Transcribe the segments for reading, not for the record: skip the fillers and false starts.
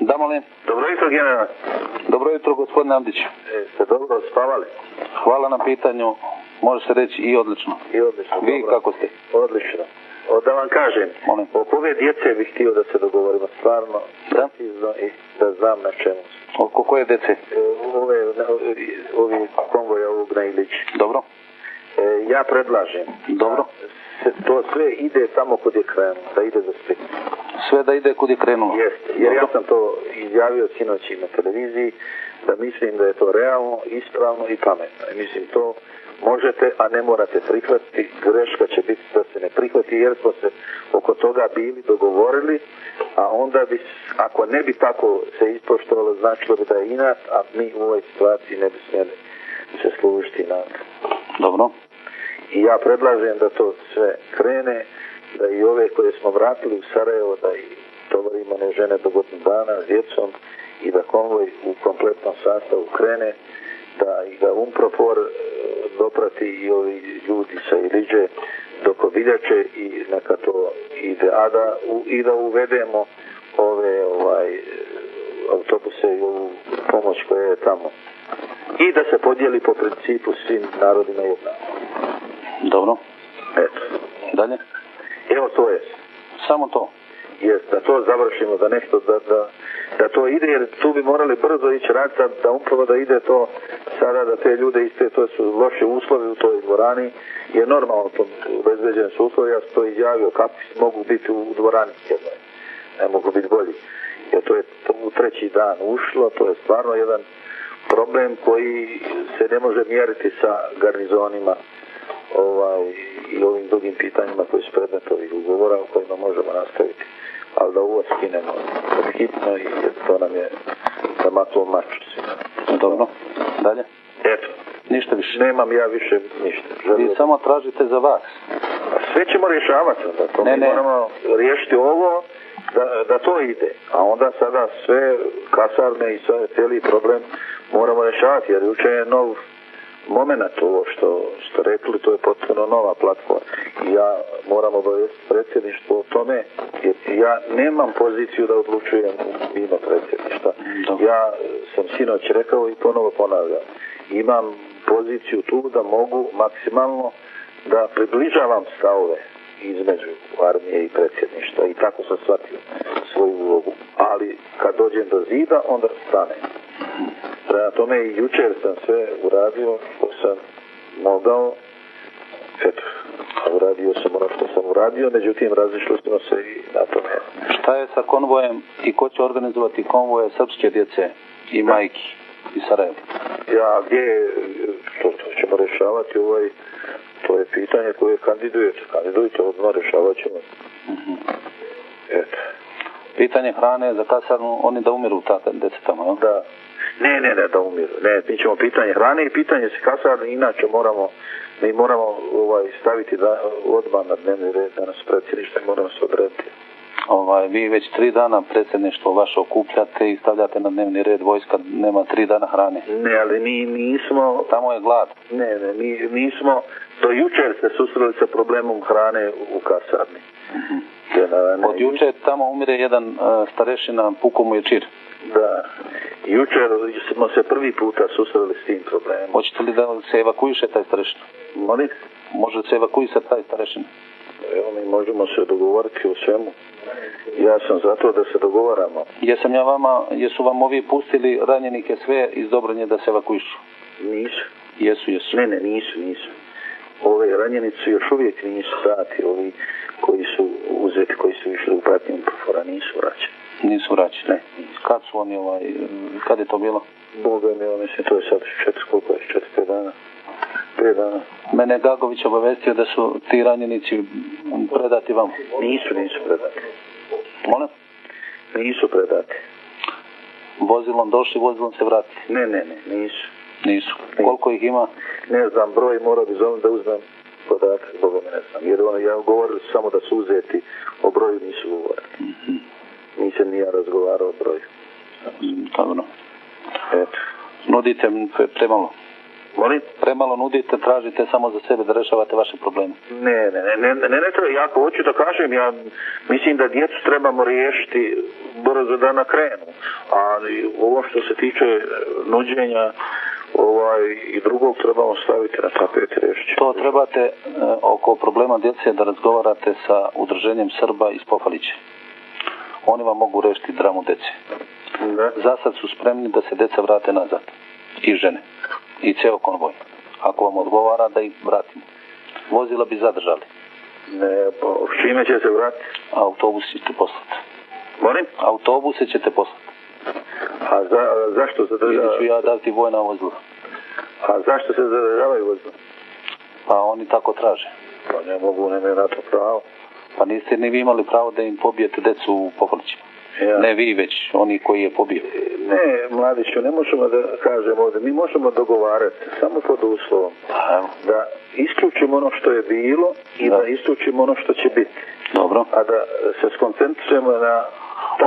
Da, molim. Dobro jutro, general. Dobro jutro, gospodine Avdić. Ste dobro spavali? Hvala na pitanju. Može se reći i odlično. I odlično. Vi dobro. kako ste? Odlično. Da vam kažem, molim. oko ove djece bih htio da se dogovorimo stvarno, precizno i da znam na čemu. Oko koje djece? Ovi konvoja ovog na Ilić. Dobro. Ja predlažem. Dobro. To sve ide tamo kod je krenulo, da ide za Split. Sve da ide kud je krenulo? Jeste, jer ja sam to izjavio sinoć na televiziji, da mislim da je to realno, ispravno i pametno. I mislim to možete, a ne morate prihvatiti. Greška će biti da se ne prihvati, jer smo se oko toga bili dogovorili, a onda bi, ako ne bi tako se ispoštovalo, značilo bi da je inat, a mi u ovoj situaciji ne bi smjeli se služiti na to. Dobro. I ja predlažem da to sve krene, da i ove koje smo vratili u Sarajevo, da i tovarimo one žene do godinu dana s djecom i da konvoj u kompletnom sastavu krene, da i da UNPROFOR doprati i ovi ljudi sa Iliđe do Kobiljače i neka to ide, i da uvedemo ove autobuse i ovu pomoć koja je tamo. I da se podijeli po principu svim narodima jednako. Dobro. Eto. Dalje? Evo to je. Samo to? Jest, da to završimo, da nešto, da to ide, jer tu bi morali brzo ići raditi, da upravo da ide to sada, da te ljude iste, to su loše uslovi u toj dvorani, je normalno, obezbeđeni su uslovi, ja sam to izjavio, kakvi mogu biti u dvorani jednoj, ne mogu biti bolji, jer to je u treći dan ušlo, to je stvarno jedan problem koji se ne može mjeriti sa garnizonima i ovim drugim pitanjima koji su predmet ovih ugovora o kojima možemo nastaviti. Ali da ovo skinemo hitno i to nam je zamaklo maču svima. Dobro. Dalje? Eto. Ništa više? Nemam ja više ništa. Vi samo tražite za vas. Sve ćemo rješavati. Mi moramo riješiti ovo da to ide. A onda sada sve kasarne i sve cijeli problem moramo rješavati, jer jučer je nov moment ovo što ste rekli, to je potpuno nova platforma. Ja moram obavijestiti predsjedništvo o tome, jer ja nemam poziciju da odlučujem u ime predsjedništva. Ja sam sinoć rekao i ponovo ponavljam. Imam poziciju tu da mogu maksimalno da približavam stavove između armije i predsjedništva i tako sam shvatio svoju ulogu. Ali kad dođem do zida, onda stane. Prema tome i jučer sam sve uradio što sam mogao. Eto, uradio sam ono što sam uradio, međutim razišli smo se i na tome. Šta je sa konvojem i ko će organizovati konvoje srpske djece i majki iz Sarajeva? Ja, gdje to ćemo rješavati to je pitanje koje kandidujete, odmah rješavat ćemo. Eto. Pitanje hrane za kasarnu, oni da umiru djeca tamo, jel? Da. Ne, da umiru. Ne, mi ćemo pitanje hrane i pitanje se kasarne, inače mi moramo staviti odmah na dnevni red danas predsjedništva i moramo se odrediti. Vi već 3 dana predsjedništvo vaše okupljate i stavljate na dnevni red, vojska nema 3 dana hrane. Ne, ali mi nismo... Tamo je glad. Ne, mi nismo... Do jučer se susreli sa problemom hrane u kasarni. Od jučer tamo umire jedan starešina, puko mu je čir. Da. Jučer smo se prvi puta susreli s tim problemom. Hoćete li da se evakuiše taj starešina? Molim? Može se evakuisati taj starešina? Evo, mi možemo se dogovoriti o svemu. Ja sam zato da se dogovaramo. Jesu vam ovi pustili ranjenike sve iz Dobranje da se evakuišu? Nisu. Jesu. Ne, nisu. Ove ranjenici još uvijek nisu dati, ovi koji su uzeti, koji su išli u pratnju UNPROFOR-a, nisu vraćeni. Nisu vraćeni? Ne, nisu. Kad su oni, kad je to bilo? Boga mi, mislim, to je sad 4 dana. 5 dana. Mene Gagović obavestio da su ti ranjenici predati vam. Nisu predati. Molim? Nisu predati. Vozilom došli, vozilom se vrati? Ne, nisu. Koliko ih ima? Ne znam, broj mora bi zovem da uzmem podatak, Boga me ne znam. Jer ja govorili samo da su uzeti, o broju nisu govorili. Nisam ni ja razgovarao o broju. Dobro. Eto. Nudite premalo? Molim? Premalo nudite, tražite samo za sebe da rešavate vaše probleme. Ne, treba, ja hoću da kažem, ja mislim da djecu trebamo riješiti brzo da nakrenu, ali ovo što se tiče nuđenja i drugog trebamo staviti na tapet i riješiti. To trebate oko problema djece da razgovarate sa udruženjem Srba iz Pofalića. Oni vam mogu rešiti dramu djece. Za sad su spremni da se djeca vrate nazad. I žene. I ceo konvoj. Ako vam odgovara da ih vratimo. Vozila bi zadržali. S čime će se vratiti? Autobus ćete poslati. Molim? Autobuse ćete poslati. A zašto zadržavaju? Ili ću ja dati vojna vozila. A zašto se zadržavaju vozila? Pa oni tako traže. Pa ne mogu, nemaju na to pravo. Pa niste ni vi imali pravo da im pobijete decu u Pofalićima. Ja. Ne vi, već oni koji je pobio. Ne, mladiću, ne možemo da kažemo ovdje. Mi možemo dogovarati samo pod uslovom da isključimo ono što je bilo i da isključimo ono što će biti. Dobro. A da se skoncentrujemo na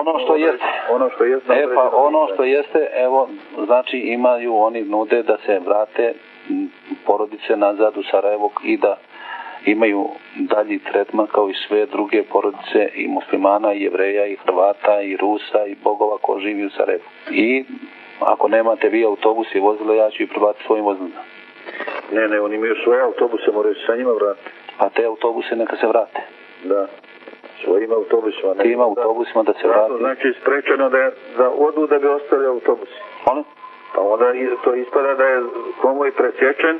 ono što jeste. Ono što jeste. Pa ono što jeste, evo, znači imaju oni nude da se vrate porodice nazad u Sarajevo i da imaju dalji tretman kao i sve druge porodice i muslimana, i jevreja, i Hrvata, i Rusa, i bogova ko živi u Sarajevu. I ako nemate vi autobus i vozilo, ja ću ih prebaciti svojim vozilima. Ne, oni imaju svoje autobuse, moraju se sa njima vratiti. A te autobuse neka se vrate. Da, svojim autobusima. Tim autobusima da se vrati. Znači sprečeno da odu da bi ostali autobusi. Molim? Pa onda to ispada da je konvoj presječen,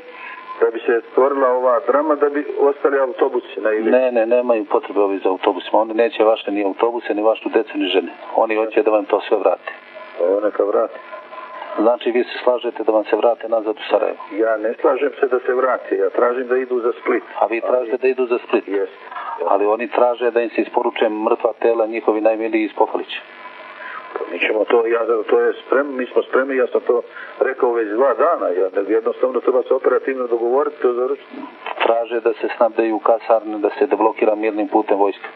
da bi se stvorila ova drama da bi ostali autobusi na ili. Ne, nemaju potrebe ovi za autobusima. Oni neće vaše ni autobuse, ni vašu decu, ni žene. Oni hoće da vam to sve vrate. Pa evo neka vrati. Znači vi se slažete da vam se vrate nazad u Sarajevo? Ja ne slažem se da se vrate, ja tražim da idu za Split. A vi tražite da idu za Split? Jeste. Ali oni traže da im se isporuče mrtva tela njihovi najmiliji iz Pofalića. Mi ćemo to, mi smo spremni, ja sam to rekao već 2 dana, jednostavno treba se operativno dogovoriti, to završiti. Traže da se snabdeju kasarne, da se deblokira mirnim putem vojska.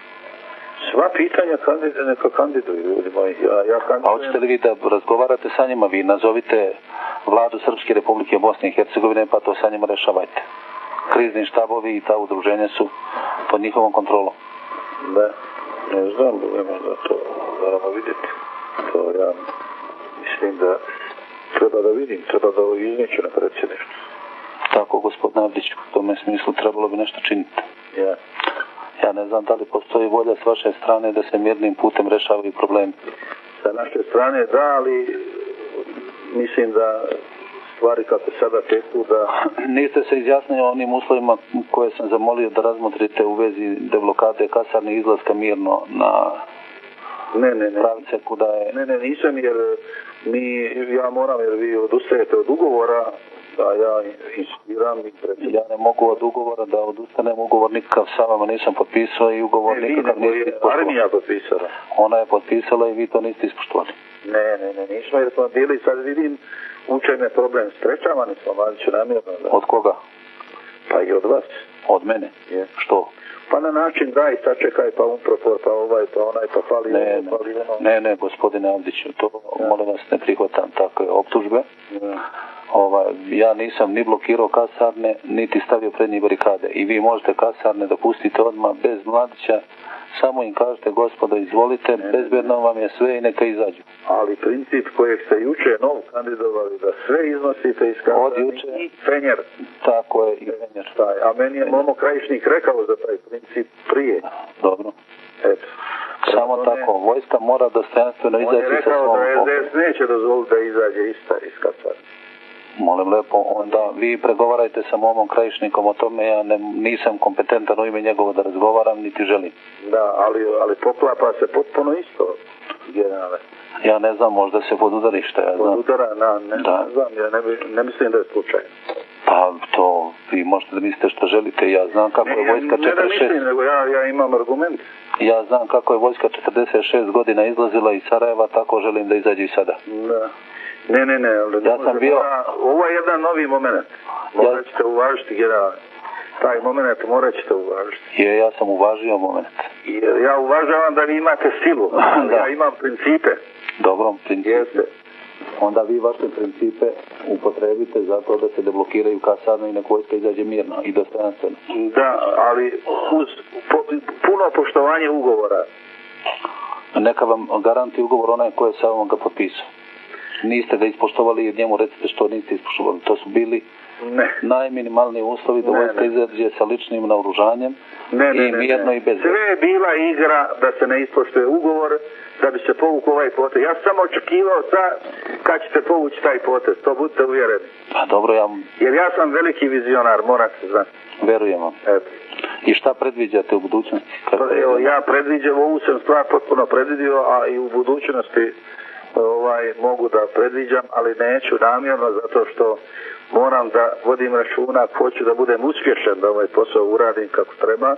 Sva pitanja neka kandiduju, ljudi moji. Ja kandidujem. A hoćete li vi da razgovarate sa njima, vi nazovite vladu Srpske republike Bosne i Hercegovine, pa to sa njima rešavajte. Krizni štabovi i ta udruženja su pod njihovom kontrolom. Ne znam, da to moramo vidjeti. To ja mislim da treba da vidim, treba da izneću na predsjedništvu. Tako, gospodine Avdiću, u tome smislu trebalo bi nešto činiti. Ja ne znam da li postoji volja s vaše strane da se mirnim putem rešavaju problemi. Sa naše strane da, ali mislim da stvari kako sada teku da... Niste se izjasnili o onim uslovima koje sam zamolio da razmotrite u vezi deblokade kasarne izlaska mirno na... pravice kuda je... Ne, nisam jer ja moram jer vi odustajete od ugovora, a ja insistiram i predsjedam. Ja ne mogu od ugovora da odustanem, ugovor nikakav sa vama nisam potpisao i ugovor nikakav niste ispoštovali. Armija potpisala. Ona je potpisala i vi to niste ispoštovali. Ne, nismo jer smo bili, sad vidim u čem je problem, sprečavani smo, Mladiću, namjerno. Od koga? Pa i od vas. Od mene? Što? Pa na način daj, sačekaj, pa umprofor, pa ovaj, pa onaj, pa fali ono. Ne, gospodine Avdiću, to molim vas ne prihvatam takve optužbe. Ja nisam ni blokirao kasarne, niti stavio pred njih barikade. I vi možete kasarne da pustite odmah bez Mladića, samo im kažete gospodo izvolite, bezbedno vam je sve i neka izađu. Ali princip kojeg ste juče kandidovali da sve iznosite iz kasarne i Fenjer. Tako je, i Fenjer. A meni je Momo Krajišnik rekao za taj princip prije. Dobro. Eto. Samo tako, vojska mora dostojanstveno izaći sa svom... On je rekao da SDS neće dozvoliti da izađe iz kasarne. Molim lepo, onda vi pregovarajte sa Momom Krajišnikom o tome, ja nisam kompetentan u ime njegovo da razgovaram, niti želim. Da, ali poklapa se potpuno isto, generale. Ja ne znam, možda se podudari što ja znam. Podudara, ne znam, ja ne mislim da je slučaj. Pa to, vi možete da mislite što želite, ja znam kako je vojska 46... Ne da mislim, nego ja imam argument. Ja znam kako je vojska 46 godina izlazila iz Sarajeva, tako želim da izađe i sada. Da. Ne, ja sam bio... Ovo je jedan novi moment. Morat ćete uvažiti, generalno. Taj moment morat ćete uvažiti. Ja sam uvažio moment. Ja uvažavam da vi imate silu, ja imam principe. Dobro, principe. Jeste. Onda vi vaše principe upotrebite zato da se deblokiraju kasarne i nek vojska izađe mirno i dostojanstveno. Da, ali uz puno poštovanje ugovora. Neka vam garanti ugovor onaj koji je sa vam ga potpisao. Niste ga ispoštovali jer njemu recite što niste ispoštovali. To su bili najminimalniji uslovi da vojska izađe sa ličnim naoružanjem i mirno i bez. Sve je bila igra da se ne ispoštuje ugovor, da bi se povukao ovaj potez. Ja sam samo očekivao kad ćete povući taj potez, to budite uvjereni. Pa dobro, jer ja sam veliki vizionar, morate znati. Verujem vam. Eto. I šta predviđate u budućnosti? Evo, ja predviđam, ovu sam stvar potpuno predvidio, a i u budućnosti mogu da predviđam, ali neću namjerno zato što moram da vodim računa ako hoću da budem uspješan da ovaj posao uradim kako treba,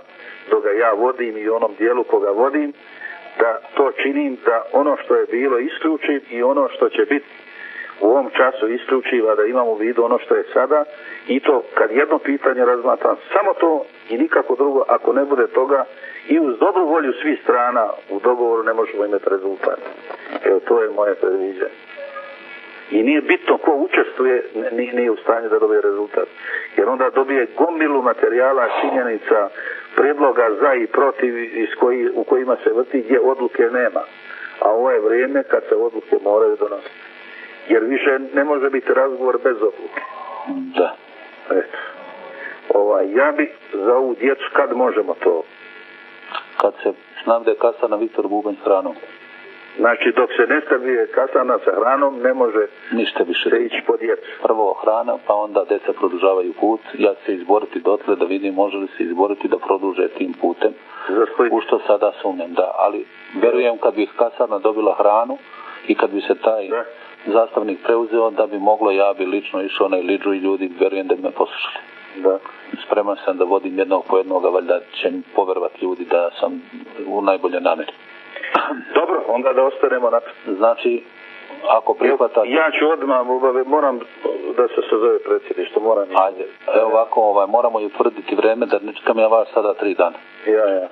dok ga ja vodim i onom dijelu koga vodim, da to činim, da ono što je bilo isključim i ono što će biti u ovom času isključiva, da imam u vidu ono što je sada i to kad jedno pitanje razmatram, samo to i nikako drugo, ako ne bude toga i uz dobru volju svih strana u dogovoru ne možemo imati rezultat. Evo, to je moje predviđanje. I nije bitno ko učestvuje, nije u stanju da dobije rezultat. Jer onda dobije gomilu materijala, činjenica, predloga za i protiv u kojima se vrti gdje odluke nema. A ovo je vrijeme kad se odluke moraju donositi. Jer više ne može biti razgovor bez odluke. Da. Eto. Ja bi za ovu djecu kad možemo to? Kad se znam da je kasarna Viktor Bubanj s hranom. Znači dok se ne stavi kasarna sa hranom ne može ništa više se ići po djecu. Prvo hrana, pa onda djeca produžavaju put. Ja ću se izboriti dotle da vidim može li se izboriti da produže tim putem. U što sada sumnjam, da. Ali verujem kad bi kasarna dobila hranu i kad bi se taj zastavnik preuzeo da bi moglo, ja bi lično išao na Iliđu i ljudi vjerujem da bi me poslušali. Da. Spreman sam da vodim jednog po jednoga, valjda će mi poverovati ljudi da sam u najbolje namjeri. Dobro, onda da ostanemo na to. Znači, ako prihvatate... Ja ću odmah, moram da se sazove predsjedništvo, moram... Ajde, evo ovako, moramo i utvrditi vreme, da ne čekam ja vas sada 3 dana. Ja.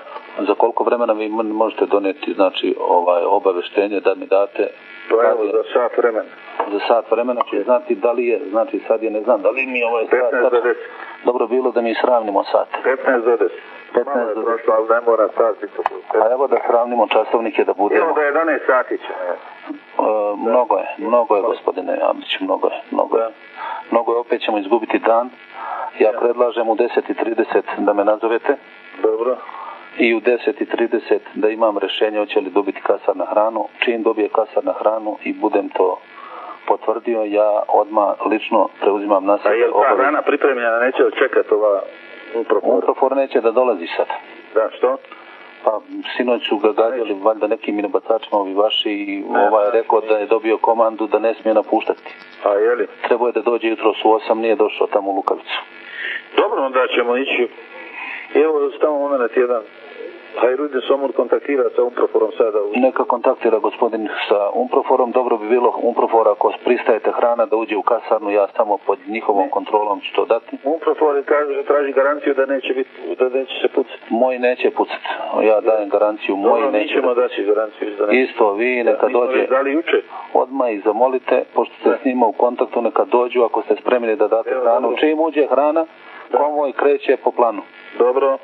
Za koliko vremena vi možete donijeti, znači, obaveštenje da mi date... Pa evo, za sat vremena. Za sat vremena će znati da li je, znači sad je ne znam, da li mi ovaj sat... 15 do 10. Dobro bilo da mi sravnimo sat. 15 do 10. 15 do 10. Prošlo, ali ne mora sat. A evo da sravnimo časovnike da budemo... Evo do 11 sati će. Mnogo je gospodine Amić, mnogo je. Opet ćemo izgubiti dan. Ja predlažem u 10:30 da me nazovete. Dobro. I u 10:30 da imam rješenje hoće li dobiti kasar na hranu. Čim dobije kasar na hranu i budem to potvrdio, ja odmah lično preuzimam na sebe. A je li ta hrana pripremljena, neće čekati ova Unprofor? Unprofor neće da dolazi sad. Da, što? Pa sinoć su ga gađali valjda nekim minobacačima ovi vaši i je rekao da je dobio komandu da ne smije napuštati. A je li? Trebao je da dođe jutro u 8, nije došao tamo u Lukavicu. Dobro, onda ćemo ići. Evo, stavimo moment jedan. Hajrudin Somur kontaktira sa Unproforom sada. Neka kontaktira gospodin sa Unproforom. Dobro bi bilo Unprofor ako pristajete hrana da uđe u kasarnu, ja samo pod njihovom kontrolom ću to dati. Unprofor traži garanciju da neće se pucati. Moj neće pucati. Ja dajem garanciju, moj neće. Mi ćemo dati garanciju. Isto, vi neka dođe. Da li juče? Odmah i zamolite, pošto ste s njima u kontaktu, neka dođu ako ste spremni da date hranu. Čim uđe hrana, konvoj kreće po planu. Dobro.